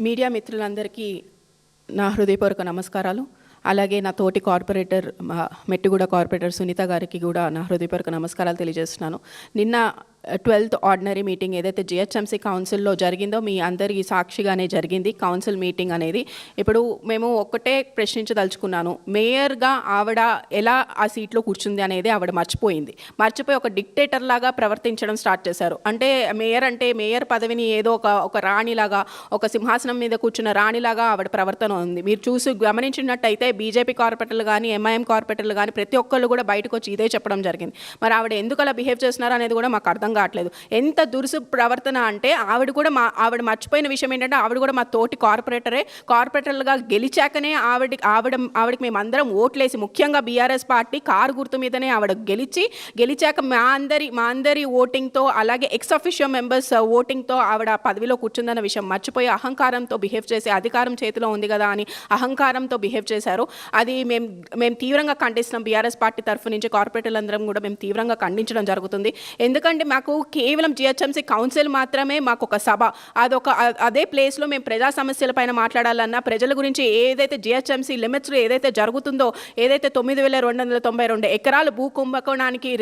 Media మిత్రులందరికీ నా హృదయపూర్వక నమస్కారాలు. అలాగే నా తోటి కార్పొరేటర్ మెట్టుగూడ కార్పొరేటర్ సునీత గారికి కూడా నా హృదయపూర్వక నమస్కారాలు తెలియజేస్తున్నాను. నిన్న 12th ఆర్డినరీ మీటింగ్ ఏదైతే జిహెచ్ఎంసీ కౌన్సిల్లో జరిగిందో మీ అందరి సాక్షిగానే జరిగింది కౌన్సిల్ మీటింగ్ అనేది. ఇప్పుడు మేము ఒక్కటే ప్రశ్నించదలుచుకున్నాను, మేయర్గా ఆవిడ ఎలా ఆ సీట్లో కూర్చుంది అనేది ఆవిడ మర్చిపోయి ఒక డిక్టేటర్ లాగా ప్రవర్తించడం స్టార్ట్ చేశారు. అంటే మేయర్ పదవిని ఏదో ఒక రాణిలాగా, ఒక సింహాసనం మీద కూర్చున్న రాణిలాగా ఆవిడ ప్రవర్తన ఉంది. మీరు గమనించినట్టయితే బీజేపీ కార్పొరేటర్లు కానీ ఎంఐఎం కార్పొరేటర్లు కానీ ప్రతి ఒక్కళ్ళు కూడా బయటకు వచ్చి ఇదే చెప్పడం జరిగింది. మరి ఆవిడ ఎందుకు అలా బిహేవ్ చేస్తున్నారు అనేది కూడా మాకు అర్థం కావట్లేదు. ఎంత దురుసు ప్రవర్తన అంటే ఆవిడ మర్చిపోయిన విషయం ఏంటంటే ఆవిడ కూడా మా తోటి కార్పొరేటర్లుగా గెలిచాకనే ఆవిడకి మేమందరం ఓట్లేసి, ముఖ్యంగా బీఆర్ఎస్ పార్టీ కారు గుర్తు మీదనే ఆవిడ గెలిచాక మా అందరి ఓటింగ్తో, అలాగే ఎక్స్ అఫిషియో మెంబర్స్ ఓటింగ్తో ఆవిడ పదవిలో కూర్చుందన్న విషయం మర్చిపోయి అహంకారంతో బిహేవ్ చేసి, అధికారం చేతిలో ఉంది కదా అని అహంకారంతో బిహేవ్ చేశారు. అది మేము తీవ్రంగా ఖండిస్తున్నాం. బీఆర్ఎస్ పార్టీ తరఫు నుంచి కార్పొరేటర్లందరం కూడా మేము తీవ్రంగా ఖండించడం జరుగుతుంది. ఎందుకంటే మాకు కేవలం జిహెచ్ఎంసీ కౌన్సిల్ మాత్రమే మాకు ఒక సభ, అదే ప్లేస్లో మేము ప్రజా సమస్యలపైన మాట్లాడాలన్నా, ప్రజల గురించి ఏదైతే జిహెచ్ఎంసీ లిమిట్స్లో ఏదైతే జరుగుతుందో, ఏదైతే 9,292 ఎకరాలు భూ కుంభకోణానికి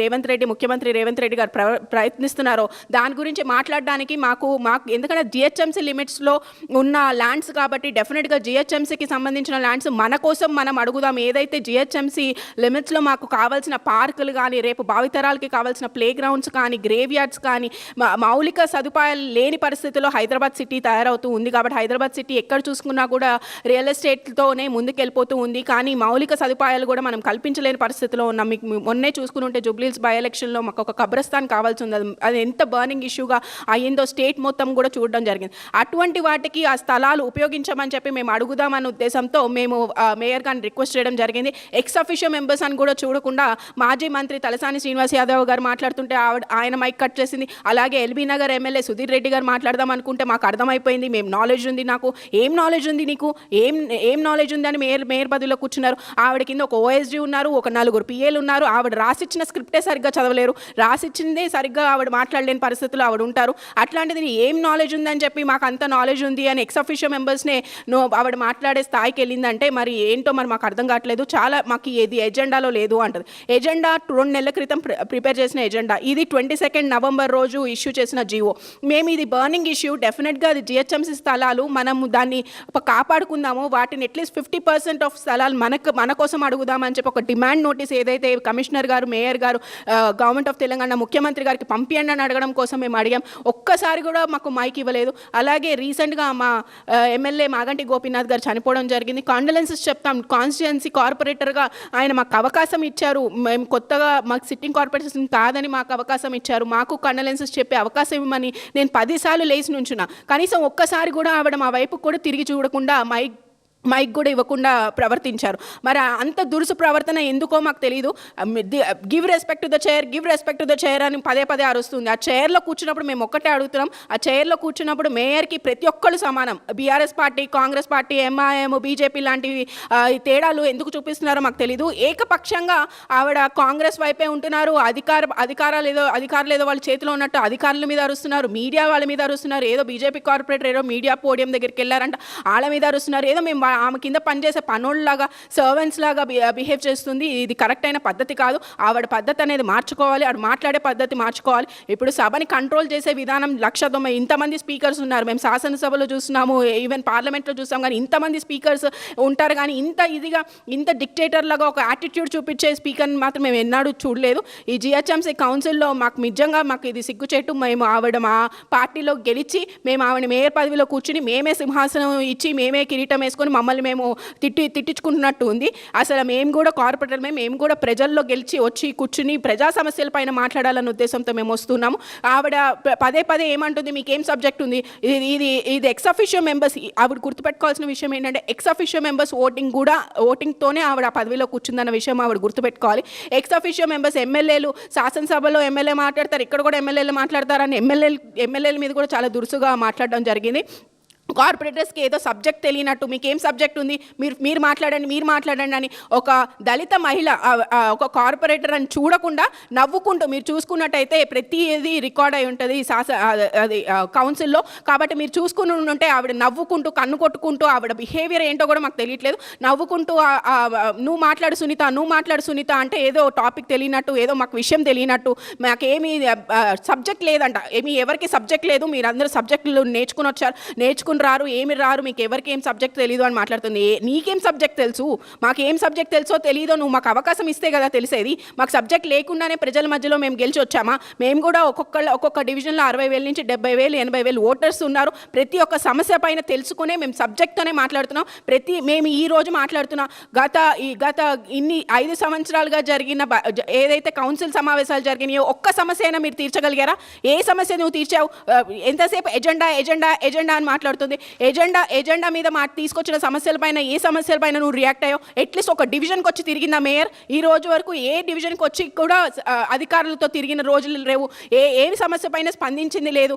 ముఖ్యమంత్రి రేవంత్ రెడ్డి గారు ప్రయత్నిస్తున్నారో దాని గురించి మాట్లాడడానికి మాకు ఎందుకంటే జిహెచ్ఎంసీ లిమిట్స్లో ఉన్న ల్యాండ్స్ కాబట్టి డెఫినెట్గా జిహెచ్ఎంసీకి సంబంధించిన ల్యాండ్స్ మన కోసం మనం అడుగుదాం. ఏదైతే జిహెచ్ఎంసీ లిమిట్స్లో మాకు కావాల్సిన పార్కులు కానీ, రేపు భావితరాలకి కావాల్సిన ప్లే గ్రౌండ్స్ కానీ, గ్రేవ్ యార్డ్స్ కానీ, మౌలిక సదుపాయాలు లేని పరిస్థితుల్లో హైదరాబాద్ సిటీ తయారవుతూ ఉంది. కాబట్టి హైదరాబాద్ సిటీ ఎక్కడ చూసుకున్నా కూడా రియల్ ఎస్టేట్తోనే ముందుకెళ్ళిపోతూ ఉంది. కానీ మౌలిక సదుపాయాలు కూడా మనం కల్పించలేని పరిస్థితిలో ఉన్నాం. మీకు మొన్నే చూసుకుని ఉంటే జూబ్లీహిల్స్ బై ఎలక్షన్లో మాకు ఒక కబ్రస్థాన్ కావాల్సి ఉంది. అది ఎంత బర్నింగ్ ఇష్యూగా అయ్యిందో స్టేట్ మొత్తం కూడా చూడడం జరిగింది. అటువంటి వాటికి ఆ స్థలాలు ఉపయోగించమని చెప్పి మేము అడుగుదామన్న ఉద్దేశంతో మేము మేయర్ గారిని రిక్వెస్ట్ చేయడం జరిగింది. ఎక్స్ అఫిషియో మెంబర్స్ అని కూడా చూడకుండా మాజీ మంత్రి తలసాని శ్రీనివాస్ యాదవ్ గారు మాట్లాడుతుంటే ఆయన మైక్ కట్ చేసింది. అలాగే ఎల్బీ నగర్ ఎమ్మెల్యే సుధీర్ రెడ్డి గారు మాట్లాడదాం అనుకుంటే మాకు అర్థమైపోయింది, మేము నాలెడ్జ్ ఉంది, నాకు ఏం నాలెడ్జ్ ఉంది, నీకు ఏం నాలెడ్జ్ ఉంది అని మేయర్ పదవిలో కూర్చున్నారు. ఆవిడ కింద ఒక ఓఎస్డీ ఉన్నారు, ఒక 4 పిఏలు ఉన్నారు. ఆవిడ రాసిచ్చిన స్క్రిప్టే సరిగ్గా చదవలేరు, రాసిచ్చిందే సరిగ్గా ఆవిడ మాట్లాడలేని పరిస్థితుల్లో ఆవిడ ఉంటారు. అట్లాంటిది ఏం నాలెడ్జ్ ఉందని చెప్పి మాకు అంత నాలెడ్జ్ ఉంది అని ఎక్స్ అఫిషియో మెంబర్స్నే ఆవిడ మాట్లాడే స్థాయికి వెళ్ళిందంటే మరి ఏంటో మరి మాకు అర్థం కావట్లేదు. చాలా మాకు ఇది ఎజెండాలో లేదు అంటది. ఎజెండా 2 నెలల క్రితం ప్రిపేర్ చేసిన ఎజెండా, ఇది 22 నవంబర్ రోజు ఇష్యూ చేసిన జీవో. మేము ఇది బర్నింగ్ ఇష్యూ, డెఫినెట్గా అది జిహెచ్ఎంసీ స్థలాలు, మనము దాన్ని కాపాడుకుందాము, వాటిని అట్లీస్ట్ 50% ఆఫ్ స్థలాలు మన కోసం అడుగుదామని చెప్పి ఒక డిమాండ్ నోటీస్ ఏదైతే కమిషనర్ గారు, మేయర్ గారు, గవర్నమెంట్ ఆఫ్ తెలంగాణ ముఖ్యమంత్రి గారికి పంపియండి అని అడగడం కోసం మేము అడిగాం. ఒక్కసారి కూడా మాకు మైక్ ఇవ్వలేదు. అలాగే రీసెంట్గా మా ఎమ్మెల్యే మాగంటి గోపీనాథ్ గారు చనిపోవడం జరిగింది. కాండోలెన్సెస్ చెప్తాం, కాన్స్టిట్యుయెన్సీ కార్పొరేటర్గా ఆయన మాకు అవకాశం ఇచ్చారు. మేము కొత్తగా మాకు సిట్టింగ్ కార్పొరేషన్ కాదని మాకు అవకాశం ఇచ్చారు. మాకు కండోలెన్సెస్ చెప్పే అవకాశం ఇవ్వమని నేను 10 సార్లు లేచి నుంచున్నా. కనీసం ఒక్కసారి కూడా ఆవిడ మా వైపు కూడా తిరిగి చూడకుండా మైక్ కూడా ఇవ్వకుండా ప్రవర్తించారు. మరి అంత దురుసు ప్రవర్తన ఎందుకో మాకు తెలియదు. Give respect to the chair అని పదే అరుస్తుంది. ఆ చైర్లో కూర్చున్నప్పుడు మేము ఒక్కటే అడుగుతున్నాం, ఆ చైర్లో కూర్చున్నప్పుడు మేయర్కి ప్రతి ఒక్కరు సమానం. BRS party, Congress party, MIM, BJP లాంటివి తేడాలు ఎందుకు చూపిస్తున్నారో మాకు తెలీదు. ఏకపక్షంగా ఆవిడ కాంగ్రెస్ వైపే ఉంటున్నారు. అధికారులు ఏదో వాళ్ళ చేతిలో ఉన్నట్టు అధికారుల మీద అరుస్తున్నారు, మీడియా వాళ్ళ మీద అరుస్తున్నారు. ఏదో బీజేపీ కార్పొరేటర్ ఏదో మీడియా పోడియం దగ్గరికి వెళ్ళారంట, వాళ్ళ మీద అరుస్తున్నారు. ఏదో మేము ఆమె కింద పనిచేసే పనుల్లాగా, సర్వెంట్స్ లాగా బిహేవ్ చేస్తుంది. ఇది కరెక్ట్ అయిన పద్ధతి కాదు. ఆవిడ పద్ధతి అనేది మార్చుకోవాలి, ఆవిడ మాట్లాడే పద్ధతి మార్చుకోవాలి. ఇప్పుడు సభని కంట్రోల్ చేసే విధానం 190 ఇంతమంది స్పీకర్స్ ఉన్నారు. మేము శాసనసభలో చూస్తున్నాము, ఈవెన్ పార్లమెంట్లో చూస్తాం, కానీ ఇంతమంది స్పీకర్స్ ఉంటారు. కానీ ఇంత డిక్టేటర్ లాగా ఒక యాటిట్యూడ్ చూపించే స్పీకర్ని మాత్రం మేము ఎన్నాడూ చూడలేదు. ఈ జిహెచ్ఎంసీ కౌన్సిల్లో మాకు ఇది సిగ్గుచేటు. మేము ఆవిడ మా పార్టీలో గెలిచి మేము ఆవిడ మేయర్ పదవిలో కూర్చుని మేమే సింహాసనం ఇచ్చి మేమే కిరీటం వేసుకొని మమ్మల్ని మేము తిట్టించుకుంటున్నట్టు ఉంది. అసలు మేము కూడా కార్పొరేటర్, మేము కూడా ప్రజల్లో గెలిచి వచ్చి కూర్చుని ప్రజా సమస్యల పైన మాట్లాడాలన్న ఉద్దేశంతో మేము వస్తున్నాము. ఆవిడ పదే ఏమంటుంది, మీకేం సబ్జెక్ట్ ఉంది, ఇది ఎక్స్ అఫిషియో మెంబర్స్. ఆవిడ గుర్తుపెట్టుకోవాల్సిన విషయం ఏంటంటే ఎక్స్ అఫిషియో మెంబర్స్ ఓటింగ్తోనే ఆవిడ పదవిలో కూర్చుందన్న విషయం ఆవిడ గుర్తుపెట్టుకోవాలి. ఎక్స్ అఫిషియో మెంబర్స్ ఎమ్మెల్యేలు, శాసనసభలో ఎమ్మెల్యే మాట్లాడతారు, ఇక్కడ కూడా ఎమ్మెల్యేలు మాట్లాడతారని ఎమ్మెల్యేల మీద కూడా చాలా దురుసుగా మాట్లాడడం జరిగింది. కార్పొరేటర్స్కి ఏదో సబ్జెక్ట్ తెలియనట్టు మీకేం సబ్జెక్ట్ ఉంది, మీరు మాట్లాడండి అని ఒక దళిత మహిళ ఒక కార్పొరేటర్ అని చూడకుండా నవ్వుకుంటూ, మీరు చూసుకున్నట్టయితే ప్రతిదీ రికార్డ్ అయి ఉంటుంది అది కౌన్సిల్లో. కాబట్టి మీరు చూసుకుని ఉంటే ఆవిడ నవ్వుకుంటూ కన్ను కొట్టుకుంటూ, ఆవిడ బిహేవియర్ ఏంటో కూడా మాకు తెలియట్లేదు, నవ్వుకుంటూ నువ్వు మాట్లాడు సునీత అంటే ఏదో టాపిక్ తెలియనట్టు, ఏదో మాకు విషయం తెలియనట్టు, మాకేమీ సబ్జెక్ట్ లేదంట, ఎవరికి సబ్జెక్ట్ లేదు, మీరందరూ సబ్జెక్టులు నేర్చుకుని రారు, ఏమి రారు, మీకు ఎవరికి ఏం సబ్జెక్ట్ తెలియదు అని మాట్లాడుతుంది. నీకేం సబ్జెక్ట్ తెలుసు, మాకేం సబ్జెక్ట్ తెలుసో తెలియదో, నువ్వు మాకు అవకాశం ఇస్తే కదా తెలిసేది. మాకు సబ్జెక్ట్ లేకుండానే ప్రజల మధ్యలో మేము గెలిచి వచ్చామా? మేము కూడా ఒక్కొక్క డివిజన్లో 60,000 నుంచి 70,000 80,000 ఓటర్స్ ఉన్నారు. ప్రతి ఒక్క సమస్య పైన తెలుసుకునే మేము సబ్జెక్ట్తోనే మాట్లాడుతున్నాం. మేము ఈ రోజు మాట్లాడుతున్నాం. గత ఇన్ని 5 సంవత్సరాలుగా జరిగిన ఏదైతే కౌన్సిల్ సమావేశాలు జరిగినాయో ఒక్క సమస్య అయినా మీరు తీర్చగలిగారా? ఏ సమస్య నువ్వు తీర్చావు? ఎంతసేపు ఎజెండా అని మాట్లాడుతుంది. ఎజెండా మీద తీసుకొచ్చిన సమస్యలపైన ఏ సమస్యలపైన నువ్వు రియాక్ట్ అయ్యావు? అట్లీస్ట్ ఒక డివిజన్కి వచ్చి తిరిగిందా మేయర్? ఈ రోజు వరకు ఏ డివిజన్కి వచ్చి కూడా అధికారులతో తిరిగిన రోజులు లేవు. ఏ సమస్య పైన స్పందించింది లేదు.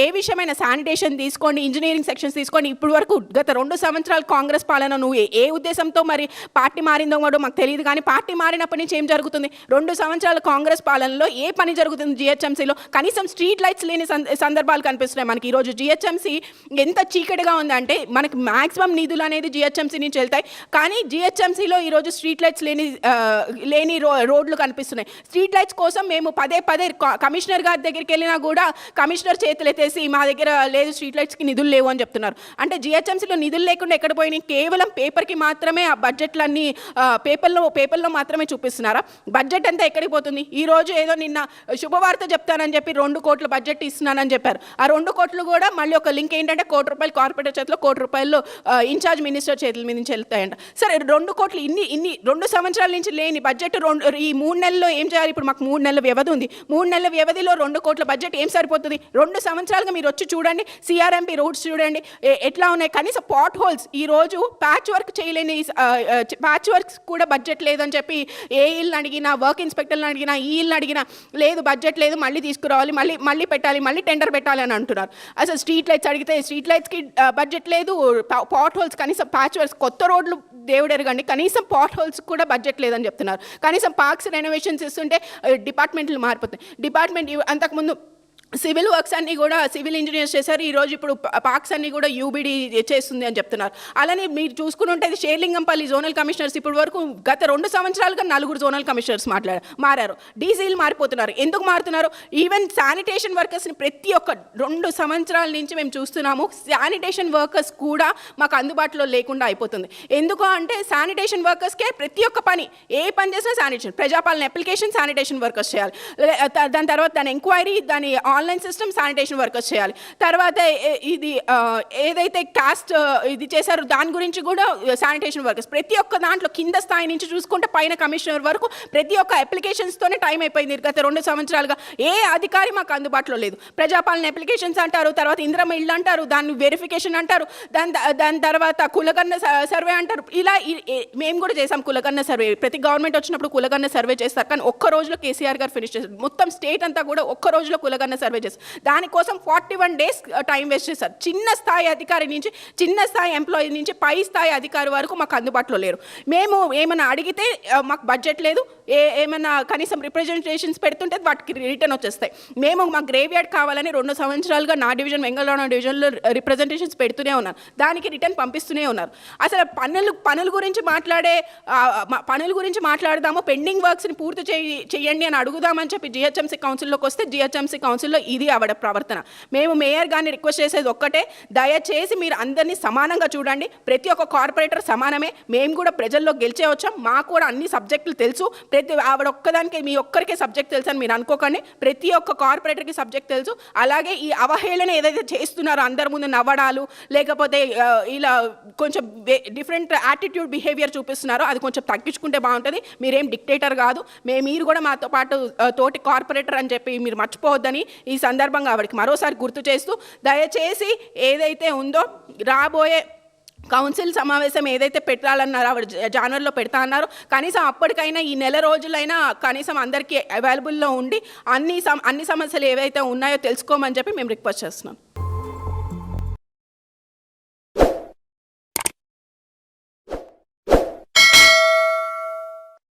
ఏ విషయమైన శానిటేషన్ తీసుకోండి, ఇంజనీరింగ్ సెక్షన్స్ తీసుకోండి, ఇప్పుడు వరకు గత 2 సంవత్సరాలు కాంగ్రెస్ పాలన నువ్వు ఏ ఉద్దేశంతో మరి పార్టీ మారిందో కూడా మాకు తెలియదు. కానీ పార్టీ మారినప్పటి నుంచి ఏం జరుగుతుంది? 2 సంవత్సరాల కాంగ్రెస్ పాలనలో ఏ పని జరుగుతుంది జిహెచ్ఎంసీలో? కనీసం స్ట్రీట్ లైట్స్ లేని సందర్భాలు కనిపిస్తున్నాయి మనకి. ఈరోజు జిహెచ్ఎంసీ ఎంత చీకటిగా ఉందంటే మనకి మ్యాక్సిమం నిధులు అనేది జిహెచ్ఎంసీ నుంచి వెళ్తాయి, కానీ జిహెచ్ఎంసీలో ఈరోజు స్ట్రీట్ లైట్స్ లేని రోడ్లు కనిపిస్తున్నాయి. స్ట్రీట్ లైట్స్ కోసం మేము పదే కమిషనర్ గారి దగ్గరికి వెళ్ళినా కూడా కమిషనర్ చేతులు ఎత్తేసి మా దగ్గర లేదు, స్ట్రీట్ లైట్స్కి నిధులు లేవు అని చెప్తున్నారు. అంటే జిహెచ్ఎంసీలో నిధులు లేకుండా ఎక్కడ పోయినాయి? కేవలం పేపర్కి మాత్రమే ఆ బడ్జెట్లన్నీ పేపర్లో మాత్రమే చూపిస్తున్నారా? బడ్జెట్ అంతా ఎక్కడికి పోతుంది? ఈరోజు ఏదో నిన్న శుభవార్త చెప్తానని చెప్పి 2 కోట్ల బడ్జెట్ ఇస్తున్నానని చెప్పారు. ఆ 2 కోట్లు కూడా మళ్ళీ ఒక లింక్ ఏంటంటే ₹1 కోటి కార్పొరేటర్ చేతిలో, ₹1 కోటి ఇన్ఛార్జ్ మినిస్టర్ చేతుల మీద నుంచి వెళ్తాయంట. సరే, 2 కోట్లు ఇన్ని 2 సంవత్సరాల నుంచి లేని బడ్జెట్ ఈ 3 నెలల్లో ఏం చేయాలి? ఇప్పుడు మాకు 3 నెలల వ్యవధి ఉంది. 3 నెలల వ్యవధిలో 2 కోట్ల బడ్జెట్ ఏం సరిపోతుంది? 2 సంవత్సరాలుగా మీరు వచ్చి చూడండి, సిఆర్ఎంపీ రోడ్స్ చూడండి ఎట్లా ఉన్నాయి. కనీసం పాట్ హోల్స్ ఈరోజు ప్యాచ్ వర్క్ చేయలేని, ప్యాచ్ వర్క్స్ కూడా బడ్జెట్ లేదని చెప్పి ఏ ఇల్లు అడిగినా, వర్క్ ఇన్స్పెక్టర్లను అడిగినా, ఈ ఇల్లు అడిగినా లేదు, బడ్జెట్ లేదు, మళ్ళీ తీసుకురావాలి, మళ్ళీ పెట్టాలి, మళ్ళీ టెండర్ పెట్టాలి అని అంటున్నారు. అసలు స్ట్రీట్ లైట్స్ అడిగితే స్ట్రీట్ లైట్స్కి బడ్జెట్ లేదు, పాట్ హోల్స్ కనీసం ప్యాచ్ వర్క్స్, కొత్త రోడ్లు దేవుడు ఎరగండి, కనీసం పాట్ హోల్స్ కూడా బడ్జెట్ లేదని చెప్తున్నారు. కనీసం పార్క్స్ రెనోవేషన్స్ ఇస్తుంటే డిపార్ట్మెంట్లు మారిపోతాయి. డిపార్ట్మెంట్ అంతకుముందు సివిల్ వర్క్స్ అన్నీ కూడా సివిల్ ఇంజనీర్స్ చేశారు, ఈరోజు ఇప్పుడు పార్క్స్ అన్నీ కూడా యూబీడీ చేస్తుంది అని చెప్తున్నారు. అలానే మీరు చూసుకుని ఉంటే షేర్లింగంపల్లి జోనల్ కమిషనర్స్ ఇప్పుడు వరకు గత 2 సంవత్సరాలుగా 4 జోనల్ కమిషనర్స్ మారారు. డీసీలు మారిపోతున్నారు. ఎందుకు మారుతున్నారు? ఈవెన్ శానిటేషన్ వర్కర్స్ని ప్రతి ఒక్క 2 సంవత్సరాల నుంచి మేము చూస్తున్నాము. శానిటేషన్ వర్కర్స్ కూడా మాకు అందుబాటులో లేకుండా అయిపోతుంది. ఎందుకు అంటే శానిటేషన్ వర్కర్స్కే ప్రతి ఒక్క పని, ఏ పని చేసినా శానిటేషన్, ప్రజాపాలన అప్లికేషన్ శానిటేషన్ వర్కర్స్ చేయాలి, దాని తర్వాత దాని ఎంక్వైరీ, దాని ఆన్లైన్ సిస్టమ్ శానిటేషన్ వర్కర్స్ చేయాలి. తర్వాత ఇది ఏదైతే కాస్ట్ ఇది చేశారో దాని గురించి కూడా శానిటేషన్ వర్కర్స్. ప్రతి ఒక్క దాంట్లో కింద స్థాయి నుంచి చూసుకుంటే పైన కమిషనర్ వరకు ప్రతి ఒక్క అప్లికేషన్స్తోనే టైం అయిపోయింది గత 2 సంవత్సరాలుగా. ఏ అధికారి మాకు అందుబాటులో లేదు. ప్రజాపాలన అప్లికేషన్స్ అంటారు, తర్వాత ఇంద్రమ్మ ఇల్లు అంటారు, దాన్ని వెరిఫికేషన్ అంటారు, దాని తర్వాత కులగన్న సర్వే అంటారు. ఇలా మేము కూడా చేసాం కులగన్న సర్వే. ప్రతి గవర్నమెంట్ వచ్చినప్పుడు కులగన్న సర్వే చేస్తారు, కానీ ఒక్క రోజులో కేసీఆర్ గారు ఫినిష్ చేస్తారు. మొత్తం స్టేట్ అంతా కూడా ఒక్క రోజులో కులగన్న సర్వే చేస్తారు. దానికోసం 41 days టైం వేస్ట్ చేస్తారు. చిన్న స్థాయి అధికారి నుంచి, చిన్న స్థాయి ఎంప్లాయీ నుంచి పై స్థాయి అధికారి వరకు మాకు అందుబాటులో లేరు. మేము ఏమైనా అడిగితే మాకు బడ్జెట్ లేదు, ఏమైనా కనీసం రిప్రజెంటేషన్స్ పెడుతుంటే వాటికి రిటర్న్ వచ్చేస్తాయి. మాకు గ్రేవ్ యార్డ్ కావాలని 2 సంవత్సరాలుగా నా డివిజన్, వెంగళరావు డివిజన్లో రిప్రజెంటేషన్స్ పెడుతూనే ఉన్నారు, దానికి రిటర్న్ పంపిస్తూనే ఉన్నారు. అసలు పనుల గురించి మాట్లాడదాము, పెండింగ్ వర్క్స్ని పూర్తి చేయండి అని అడుగుదామని చెప్పి జిహెచ్ఎంసీ కౌన్సిల్లోకి వస్తే జిహెచ్ఎంసీ కౌన్సిల్లో ఇది ఆవిడ ప్రవర్తన. మేము మేయర్ గారిని రిక్వెస్ట్ చేసేది ఒక్కటే, దయచేసి మీరు అందరినీ సమానంగా చూడండి. ప్రతి ఒక్క కార్పొరేటర్ సమానమే. మేము కూడా ప్రజల్లో గెలిచే వచ్చాం, మాకు కూడా అన్ని సబ్జెక్టులు తెలుసు. ఆవిడ ఒక్కదానికి మీ ఒక్కరికే సబ్జెక్ట్ తెలుసు అని మీరు అనుకోకండి, ప్రతి ఒక్క కార్పొరేటర్కి సబ్జెక్ట్ తెలుసు. అలాగే ఈ అవహేళన ఏదైతే చేస్తున్నారో, అందరి ముందు నవ్వడాలు, లేకపోతే ఇలా కొంచెం డిఫరెంట్ యాటిట్యూడ్ బిహేవియర్ చూపిస్తున్నారో అది కొంచెం తగ్గించుకుంటే బాగుంటుంది. మీరేం డిక్టేటర్ కాదు, మీరు కూడా మాతో పాటు తోటి కార్పొరేటర్ అని చెప్పి మీరు మర్చిపోవద్దని ఈ సందర్భంగా ఆవిడకి మరోసారి గుర్తు చేస్తూ, దయచేసి ఏదైతే ఉందో రాబోయే కౌన్సిల్ సమావేశం ఏదైతే పెట్టాలన్నారో ఆవిడ జనవరిలో పెడతా అన్నారు, కనీసం అప్పటికైనా ఈ నెల రోజులైనా కనీసం అందరికీ అవైలబుల్లో ఉండి అన్ని సమస్యలు ఏవైతే ఉన్నాయో తెలుసుకోమని చెప్పి మేము రిక్వెస్ట్ చేస్తున్నాం.